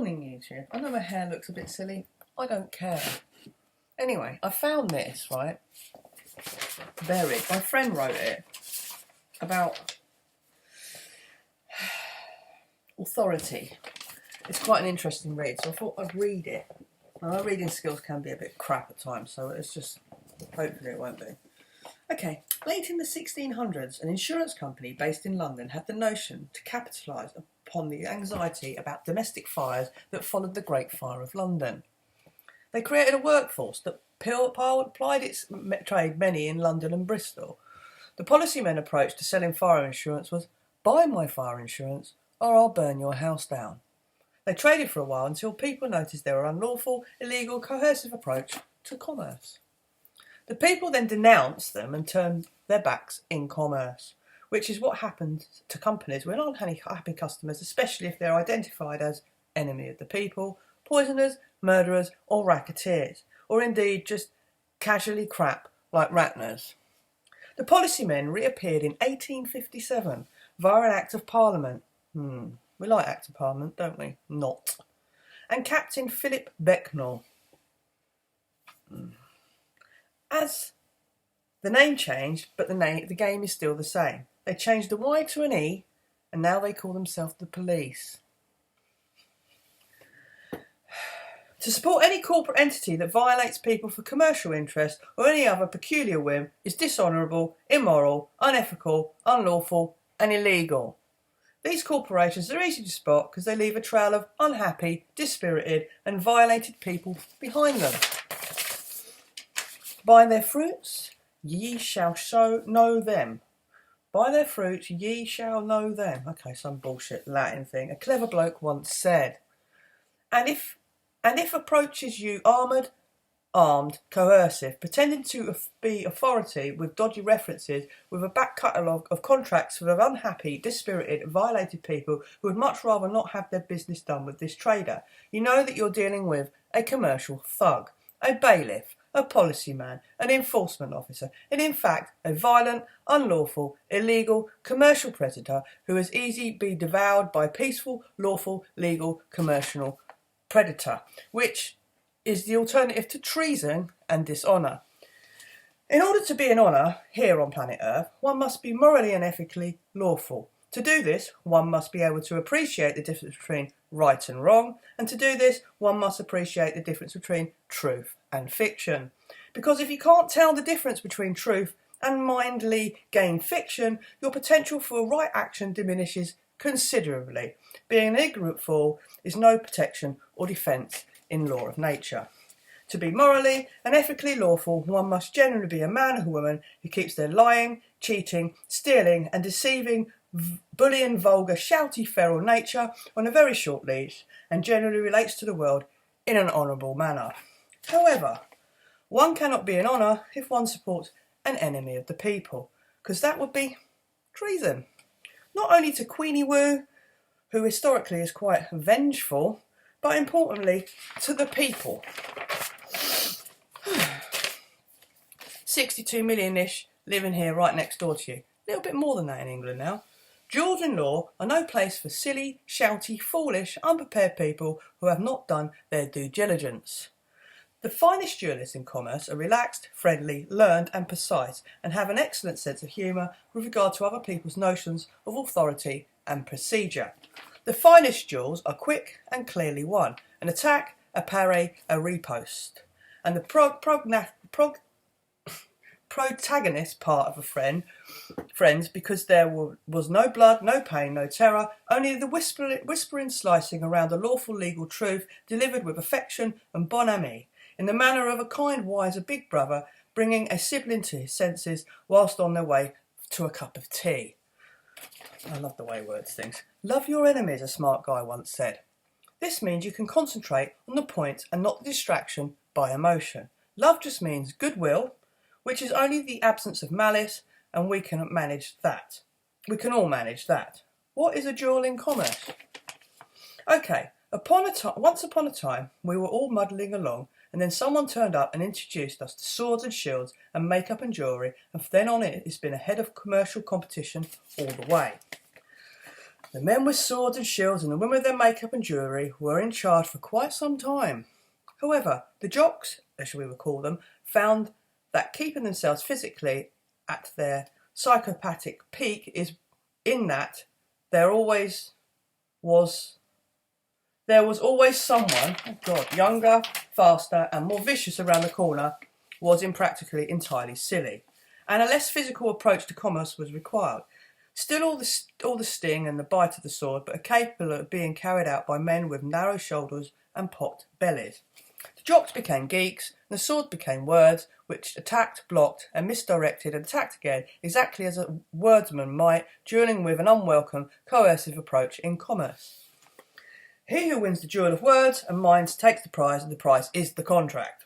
morning, YouTube. I know my hair looks a bit silly. I don't care. Anyway, I found this, right? Buried. My friend wrote it about authority. It's quite an interesting read, so I thought I'd read it. Now, my reading skills can be a bit crap at times, so it's just, hopefully it won't be. Okay, late in the 1600s, an insurance company based in London had the notion to capitalise upon the anxiety about domestic fires that followed the Great Fire of London. They created a workforce that plied its trade many in London and Bristol. The policymen approach to selling fire insurance was, buy my fire insurance or I'll burn your house down. They traded for a while until people noticed their unlawful, illegal, coercive approach to commerce. The people then denounced them and turned their backs in commerce, which is what happens to companies with unhappy customers, especially if they're identified as enemy of the people, poisoners, murderers or racketeers, or indeed just casually crap like Ratners. The policymen reappeared in 1857 via an Act of Parliament. We like Act of Parliament, don't we? Not. And Captain Philip Becknell. As the name changed, but the game is still the same. They changed the Y to an E, and now they call themselves the police. To support any corporate entity that violates people for commercial interest or any other peculiar whim is dishonourable, immoral, unethical, unlawful, and illegal. These corporations are easy to spot because they leave a trail of unhappy, dispirited, and violated people behind them. By their fruits ye shall know them. By their fruits ye shall know them. Okay, some bullshit Latin thing. A clever bloke once said. And if approaches you armed, coercive, pretending to be authority with dodgy references, with a back catalogue of contracts full of unhappy, dispirited, violated people who would much rather not have their business done with this trader, you know that you're dealing with a commercial thug, a bailiff, a policyman, an enforcement officer, and in fact a violent, unlawful, illegal, commercial predator who is easy to be devoured by peaceful, lawful, legal, commercial predator, which is the alternative to treason and dishonour. In order to be in honour here on planet Earth, one must be morally and ethically lawful. To do this, one must be able to appreciate the difference between right and wrong, and to do this, one must appreciate the difference between truth and fiction. Because if you can't tell the difference between truth and mindly gain fiction, your potential for right action diminishes considerably. Being an ignorant fool is no protection or defence in law of nature. To be morally and ethically lawful, one must generally be a man or woman who keeps their lying, cheating, stealing and deceiving, bullying, vulgar, shouty, feral nature on a very short leash and generally relates to the world in an honourable manner. However, one cannot be in honour if one supports an enemy of the people, because that would be treason. Not only to Queenie Woo, who historically is quite vengeful, but importantly to the people. 62 million-ish living here right next door to you. A little bit more than that in England now. Jewels in law are no place for silly, shouty, foolish, unprepared people who have not done their due diligence. The finest jewellists in commerce are relaxed, friendly, learned and precise, and have an excellent sense of humour with regard to other people's notions of authority and procedure. The finest jewels are quick and clearly won. An attack, a parry, a riposte. And the protagonist part of friends, because there was no blood, no pain, no terror, only the whispering slicing around a lawful legal truth delivered with affection and bonhomie, in the manner of a kind, wiser big brother bringing a sibling to his senses whilst on their way to a cup of tea. I love the way words things. Love your enemies, a smart guy once said. This means you can concentrate on the point and not the distraction by emotion. Love just means goodwill, which is only the absence of malice, and we can manage that. We can all manage that. What is a jewel in commerce? Okay, once upon a time, we were all muddling along, and then someone turned up and introduced us to swords and shields and makeup and jewellery, and from then on it's been ahead of commercial competition all the way. The men with swords and shields and the women with their makeup and jewellery were in charge for quite some time. However, the jocks, as we would call them, found that keeping themselves physically at their psychopathic peak is in that there was always someone, younger, faster and more vicious around the corner was impractically entirely silly, and a less physical approach to commerce was required. Still all the sting and the bite of the sword, but are capable of being carried out by men with narrow shoulders and popped bellies. The jocks became geeks, and the sword became words, which attacked, blocked, and misdirected and attacked again, exactly as a wordsman might, duelling with an unwelcome, coercive approach in commerce. He who wins the duel of words and minds takes the prize, and the prize is the contract.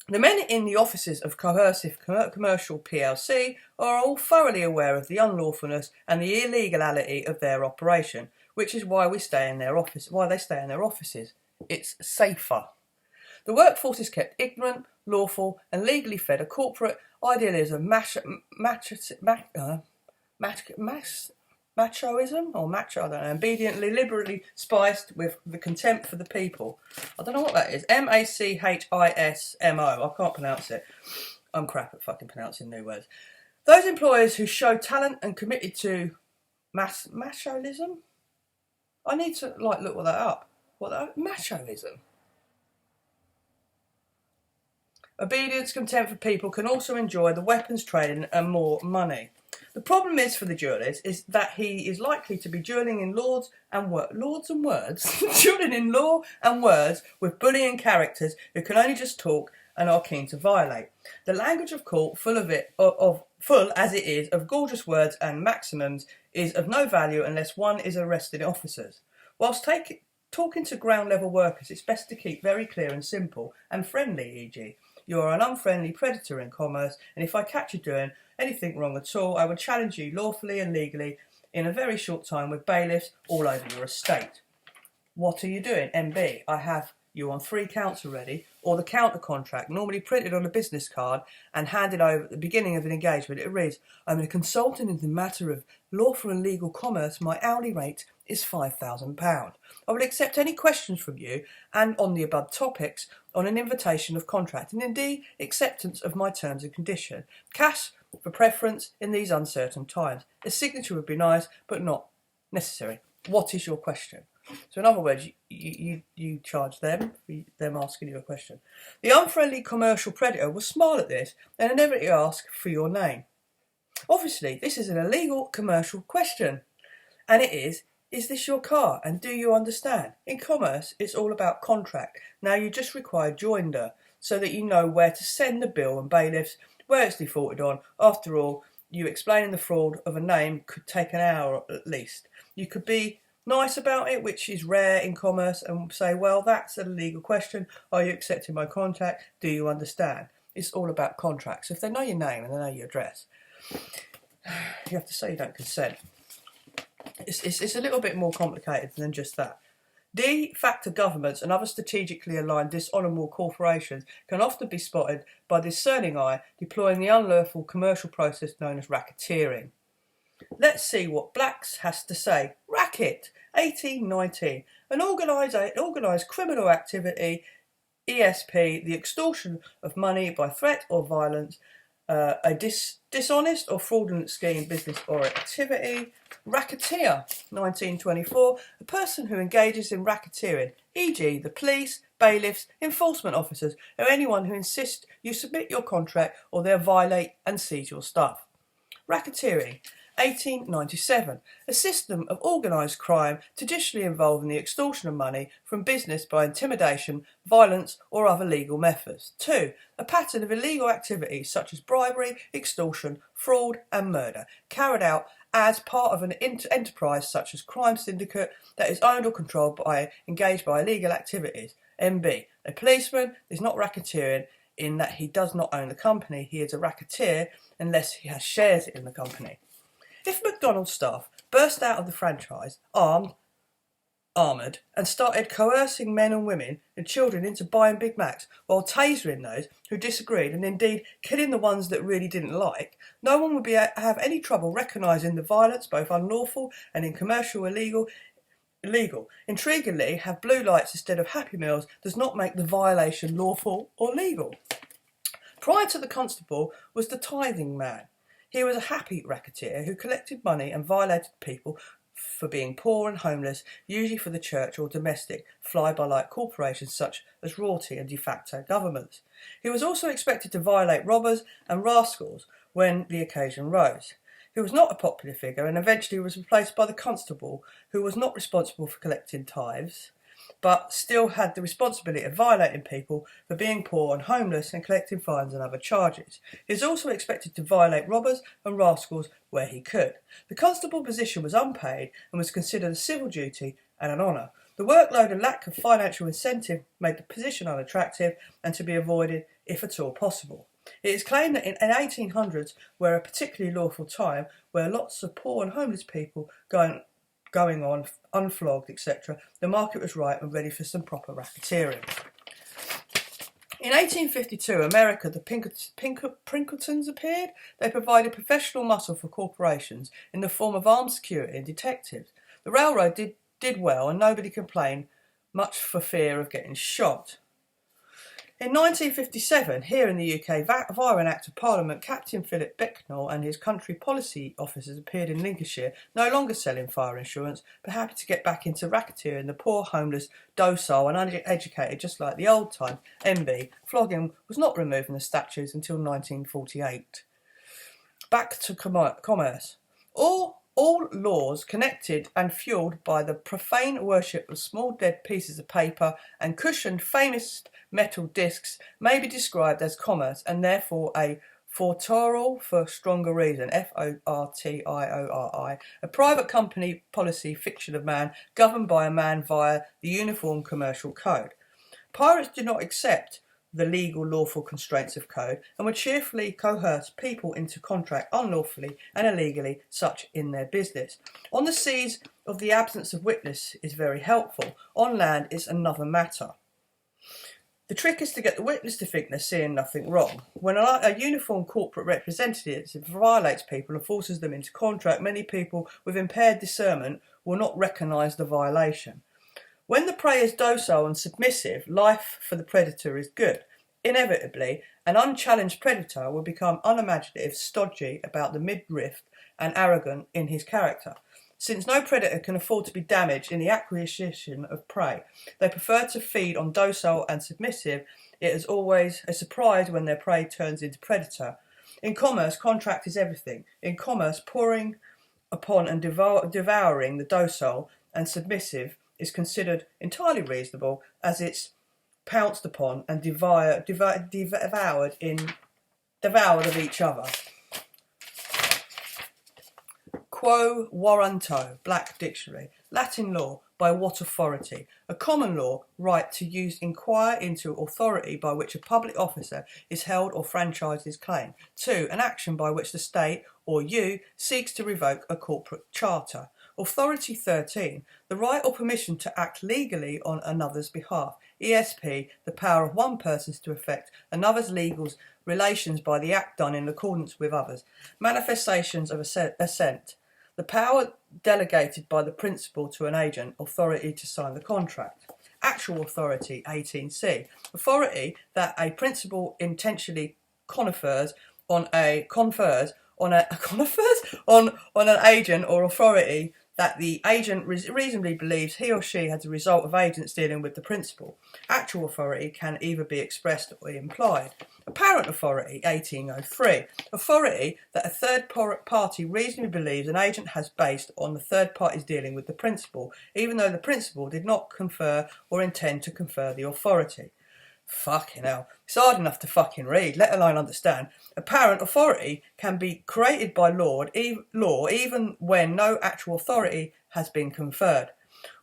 The men in the offices of Coercive Commercial plc are all thoroughly aware of the unlawfulness and the illegality of their operation, which is why they stay in their offices. It's safer. The workforce is kept ignorant, lawful, and legally fed a corporate idealism, machoism or macho, I don't know, obediently, liberally spiced with the contempt for the people. I don't know what that is. Machismo. I can't pronounce it. I'm crap at fucking pronouncing new words. Those employers who show talent and committed to machoism. I need to look that up. Machoism. Obedience, contempt for people can also enjoy the weapons training and more money. The problem is for the duellist is that he is likely to be duelling in lords and words, duelling in law and words with bullying characters who can only just talk and are keen to violate. The language of court, full as it is of gorgeous words and maxims, is of no value unless one is arrested officers. Whilst talking to ground level workers, it's best to keep very clear and simple and friendly, e.g. You are an unfriendly predator in commerce, and if I catch you doing anything wrong at all, I would challenge you lawfully and legally in a very short time with bailiffs all over your estate. What are you doing? MB, I have you on 3 counts already, or the counter contract, normally printed on a business card and handed over at the beginning of an engagement. It reads, I'm a consultant in the matter of lawful and legal commerce. My hourly rate is £5,000. I will accept any questions from you and on the above topics on an invitation of contract and indeed acceptance of my terms and condition. Cash for preference in these uncertain times. A signature would be nice, but not necessary. What is your question? So in other words, you charge them asking you a question. The unfriendly commercial predator will smile at this and inevitably ask for your name. Obviously, this is an illegal commercial question. And it is this your car? And do you understand? In commerce, it's all about contract. Now you just require joinder so that you know where to send the bill and bailiffs, where it's defaulted on. After all, you explaining the fraud of a name could take an hour at least. You could be nice about it, which is rare in commerce, and say, well, that's a legal question. Are you accepting my contract? Do you understand? It's all about contracts. If they know your name and they know your address, you have to say you don't consent. It's a little bit more complicated than just that. De facto governments and other strategically aligned dishonourable corporations can often be spotted by the discerning eye deploying the unlawful commercial process known as racketeering. Let's see what Blacks has to say. Racket, 1819, an organised criminal activity, ESP, the extortion of money by threat or violence, a dishonest or fraudulent scheme, business or activity. Racketeer, 1924, a person who engages in racketeering, e.g. the police, bailiffs, enforcement officers, or anyone who insists you submit your contract or they'll violate and seize your stuff. Racketeering, 1897, a system of organised crime traditionally involving the extortion of money from business by intimidation, violence or other legal methods. 2. A pattern of illegal activities such as bribery, extortion, fraud and murder, carried out as part of an enterprise such as crime syndicate that is owned or controlled by, engaged by illegal activities. MB. A policeman is not racketeering in that he does not own the company. He is a racketeer unless he has shares in the company. If McDonald's staff burst out of the franchise, armed, armoured and started coercing men and women and children into buying Big Macs while tasering those who disagreed and indeed killing the ones that really didn't like, no one would have any trouble recognising the violence, both unlawful and in commercial illegal. Intriguingly, have blue lights instead of Happy Meals does not make the violation lawful or legal. Prior to the constable was the tithing man. He was a happy racketeer who collected money and violated people for being poor and homeless, usually for the church or domestic, fly-by-night corporations such as royalty and de facto governments. He was also expected to violate robbers and rascals when the occasion rose. He was not a popular figure and eventually was replaced by the constable, who was not responsible for collecting tithes, but still had the responsibility of violating people for being poor and homeless and collecting fines and other charges. He was also expected to violate robbers and rascals where he could. The constable position was unpaid and was considered a civil duty and an honour. The workload and lack of financial incentive made the position unattractive and to be avoided if at all possible. It is claimed that in the 1800s were a particularly lawful time where lots of poor and homeless people going on unflogged, etc., the market was ripe and ready for some proper racketeering. In 1852, America, the Pinkertons appeared. They provided professional muscle for corporations in the form of armed security and detectives. The railroad did well and nobody complained much for fear of getting shot. In 1957, here in the UK, via an Act of Parliament, Captain Philip Becknell and his country policy officers appeared in Lincolnshire, no longer selling fire insurance, but happy to get back into racketeering, the poor, homeless, docile and uneducated, just like the old time. MB, flogging was not removed from the statutes until 1948. Back to commerce. All laws connected and fuelled by the profane worship of small dead pieces of paper and cushioned famous metal discs may be described as commerce and therefore a fortiori for stronger reason, Fortiori, a private company policy fiction of man governed by a man via the Uniform Commercial Code. Pirates did not accept the legal lawful constraints of code and would cheerfully coerce people into contract unlawfully and illegally such in their business. On the seas of the absence of witness is very helpful. On land is another matter. The trick is to get the witness to think they're seeing nothing wrong. When a uniformed corporate representative violates people and forces them into contract, many people with impaired discernment will not recognise the violation. When the prey is docile and submissive, life for the predator is good. Inevitably, an unchallenged predator will become unimaginative, stodgy about the midriff and arrogant in his character. Since no predator can afford to be damaged in the acquisition of prey, they prefer to feed on docile and submissive. It is always a surprise when their prey turns into predator. In commerce, contract is everything. In commerce, pouring upon and devouring the docile and submissive is considered entirely reasonable, as it's pounced upon and devoured of each other. Quo warranto, Black Dictionary. Latin law, by what authority? A common law, right to inquire into authority by which a public officer is held or franchises claim. 2. An action by which the state, or you, seeks to revoke a corporate charter. Authority 13. The right or permission to act legally on another's behalf. ESP. The power of one person to affect another's legal relations by the act done in accordance with others. Manifestations of assent. The power delegated by the principal to an agent, authority to sign the contract. Actual authority, 18C. Authority that a principal intentionally confers on an agent, or authority that the agent reasonably believes he or she has a result of agents dealing with the principal. Actual authority can either be expressed or implied. Apparent authority, 1803. Authority that a third party reasonably believes an agent has based on the third party's dealing with the principal, even though the principal did not confer or intend to confer the authority. Fucking hell. It's hard enough to fucking read, let alone understand. Apparent authority can be created by law even when no actual authority has been conferred.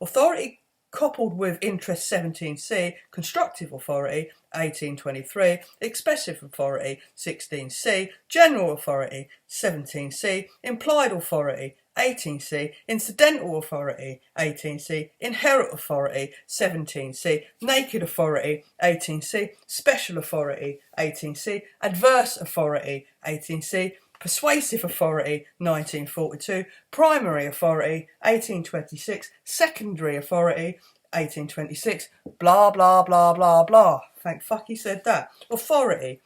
Authority coupled with interest 17C, constructive authority 1823, expressive authority 16C, general authority 17C, implied authority 18C, incidental authority 18C, inherent authority 17C, naked authority 18C, special authority 18C, adverse authority 18C, persuasive authority 1942, primary authority 1826, secondary authority 1826, blah blah blah blah blah. Thank fuck he said that. Authority.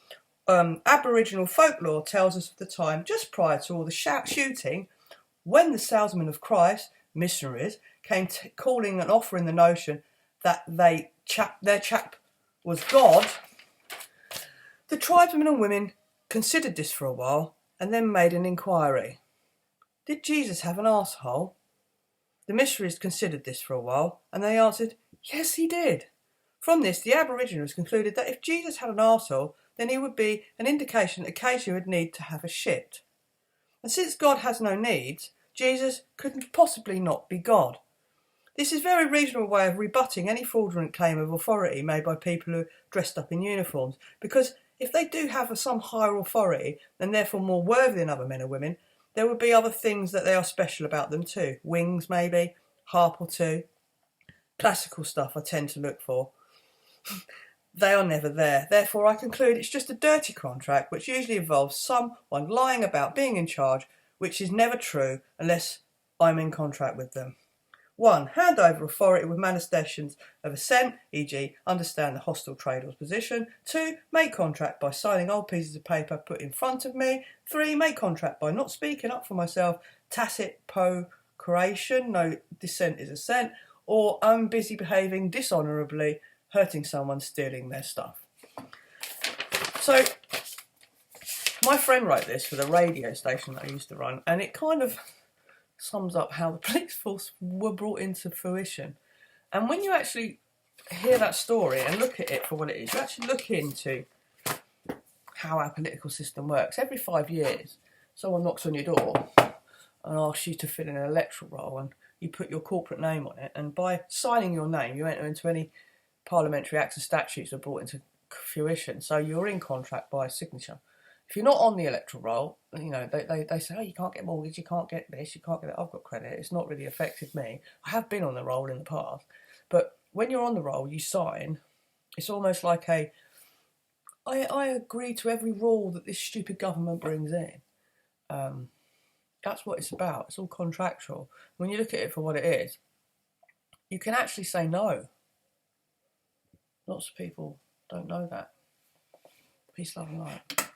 Aboriginal folklore tells us of the time just prior to all the shooting, when the salesmen of Christ, missionaries, came calling and offering the notion that their chap was God. The tribesmen and women considered this for a while and then made an inquiry. Did Jesus have an arsehole? The missionaries considered this for a while and they answered, yes, he did. From this, the Aboriginals concluded that if Jesus had an arsehole, then he would be an indication that occasionally would need to have a shit. And since God has no needs, Jesus couldn't possibly not be God. This is a very reasonable way of rebutting any fraudulent claim of authority made by people who are dressed up in uniforms, because if they do have some higher authority and therefore more worthy than other men or women, there would be other things that they are special about them too. Wings maybe, harp or two. Classical stuff I tend to look for. They are never there. Therefore I conclude it's just a dirty contract which usually involves someone lying about being in charge, which is never true unless I'm in contract with them. 1. Hand over authority with manifestations of assent, e.g. understand the hostile trader's position. 2. Make contract by signing old pieces of paper put in front of me. 3. Make contract by not speaking up for myself, tacit procreation, no dissent is assent, or I'm busy behaving dishonourably, hurting someone, stealing their stuff. So, my friend wrote this for the radio station that I used to run, and it kind of sums up how the police force were brought into fruition. And when you actually hear that story and look at it for what it is, you actually look into how our political system works. Every 5 years, someone knocks on your door and asks you to fill in an electoral roll, and you put your corporate name on it, and by signing your name, you enter into any parliamentary acts and statutes that are brought into fruition. So you're in contract by signature. If you're not on the electoral roll, you know, they say, oh, you can't get mortgage, you can't get this, you can't get that. I've got credit. It's not really affected me. I have been on the roll in the past. But when you're on the roll, you sign. It's almost like I agree to every rule that this stupid government brings in. That's what it's about. It's all contractual. When you look at it for what it is, you can actually say no. Lots of people don't know that. Peace, love and light.